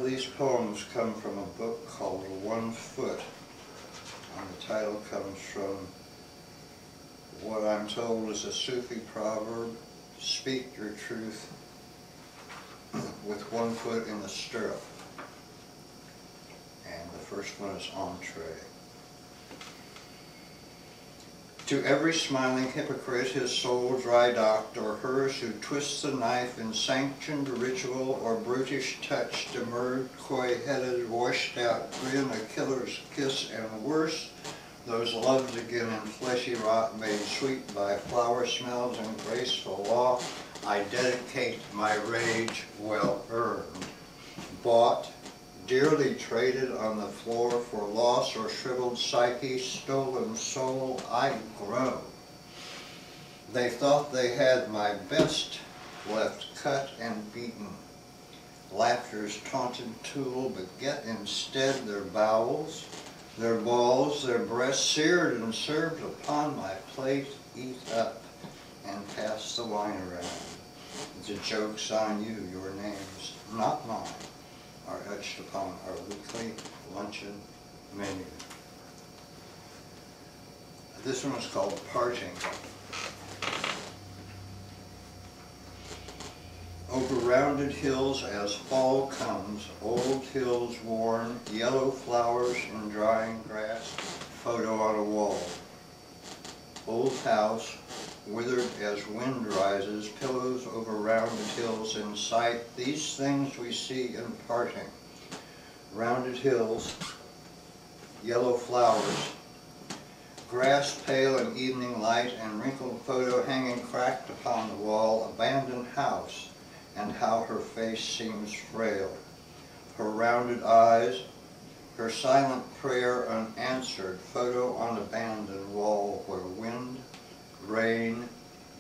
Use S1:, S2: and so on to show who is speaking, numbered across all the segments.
S1: these poems come from a book called 1 Foot, and the title comes from what I'm told is a Sufi proverb: speak your truth with 1 foot in the stirrup. And the first one is entree. To every smiling hypocrite, his soul dry-docked, or hers who twists the knife in sanctioned ritual or brutish touch, demurred, coy-headed, washed-out grin, a killer's kiss, and worse, those loved again in fleshy rot, made sweet by flower smells and graceful law, I dedicate my rage well earned, bought, dearly traded on the floor for loss or shriveled psyche, stolen soul, I grow. They thought they had my best left cut and beaten. Laughter's taunted tool, but get instead their bowels, their balls, their breasts, seared and served upon my plate, eat up and pass the wine around. The joke's on you, your names, not mine, are etched upon our weekly luncheon menu. This one is called Parting. Over rounded hills as fall comes, old hills worn, yellow flowers in drying grass, photo on a wall. Old house, withered as wind rises, pillows over rounded hills in sight, these things we see in parting. Rounded hills, yellow flowers, grass pale in evening light, and wrinkled photo hanging cracked upon the wall, abandoned house, and how her face seems frail. Her rounded eyes, her silent prayer unanswered, photo on abandoned wall where wind, rain,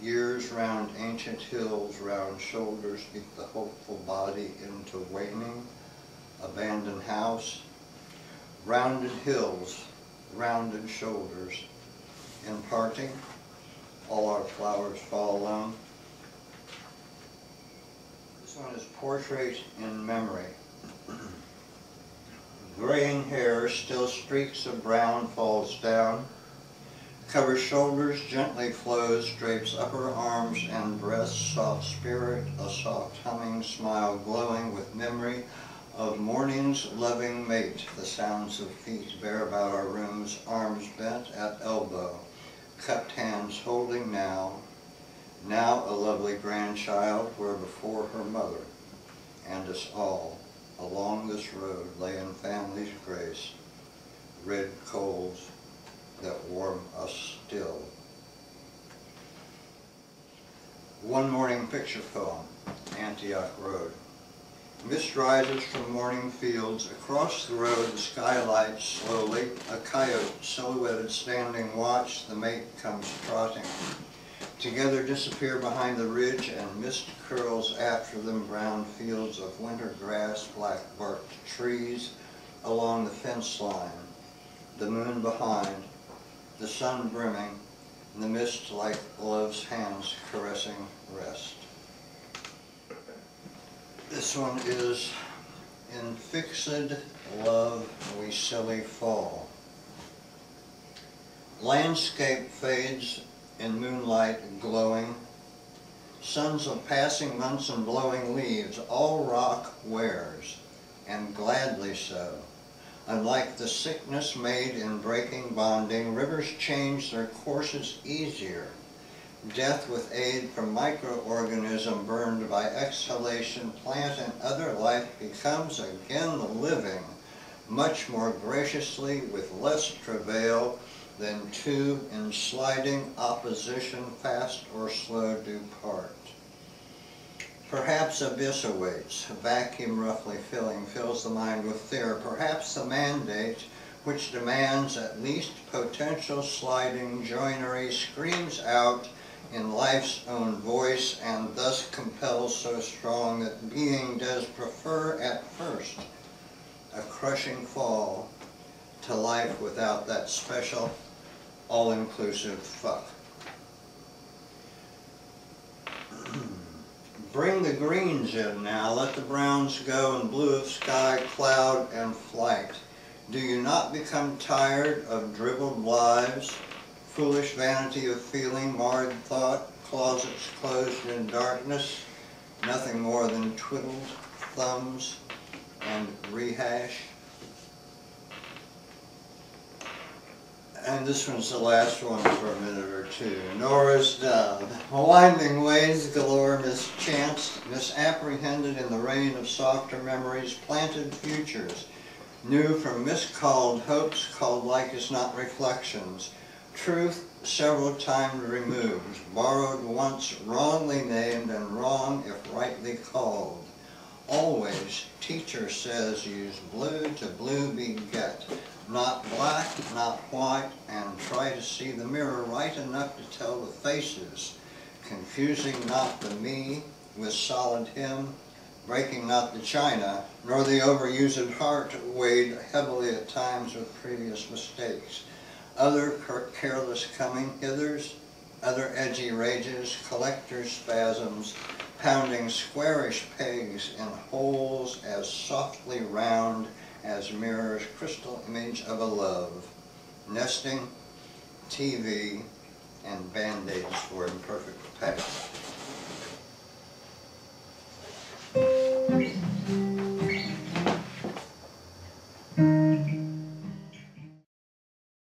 S1: years round ancient hills, round shoulders beat the hopeful body into waning, abandoned house, rounded hills, rounded shoulders. In parting, all our flowers fall alone. This one is Portrait in Memory. Graying hair, still streaks of brown falls down, covers shoulders, gently flows, drapes upper arms and breasts, soft spirit, a soft humming smile glowing with memory of morning's loving mate, the sounds of feet bare about our rooms, arms bent at elbow, cupped hands holding now a lovely grandchild where before her mother and us all along this road lay in family's grace, red coals that warm us still. One morning picture poem, Antioch Road. Mist rises from morning fields. Across the road, the sky lights slowly. A coyote silhouetted standing watch. The mate comes trotting. Together disappear behind the ridge, and mist curls after them. Brown fields of winter grass, black-barked trees along the fence line. The moon behind, the sun brimming, and the mist like love's hands caressing rest. This one is In Fixed Love We Silly Fall. Landscape fades in moonlight glowing, suns of passing months and blowing leaves, all rock wears, and gladly so. Unlike the sickness made in breaking bonding, rivers change their courses easier. Death with aid from microorganism burned by exhalation, plant and other life becomes again the living, much more graciously with less travail than two in sliding opposition, fast or slow do part. Perhaps abyss awaits, a vacuum roughly fills the mind with fear. Perhaps the mandate, which demands at least potential sliding joinery, screams out in life's own voice, and thus compels so strong that being does prefer at first a crushing fall to life without that special all-inclusive fuck. Bring the greens in now, let the browns go, and blue of sky, cloud, and flight. Do you not become tired of dribbled lives, foolish vanity of feeling, marred thought, closets closed in darkness, nothing more than twiddled thumbs and rehash? And this one's the last one for a minute or two. Nora's done. Winding ways galore mischanced, misapprehended in the rain of softer memories, planted futures, new from miscalled hopes, called like as not reflections. Truth several times removed, borrowed once, wrongly named, and wrong if rightly called. Always, teacher says, use blue to blue beget. Not black, not white, and try to see the mirror right enough to tell the faces, confusing not the me with solid him, breaking not the china, nor the overused heart weighed heavily at times with previous mistakes. Other careless coming hithers, other edgy rages, collector's spasms, pounding squarish pegs in holes as softly round as mirrors crystal image of a love, nesting, TV, and band-aids for imperfect passion.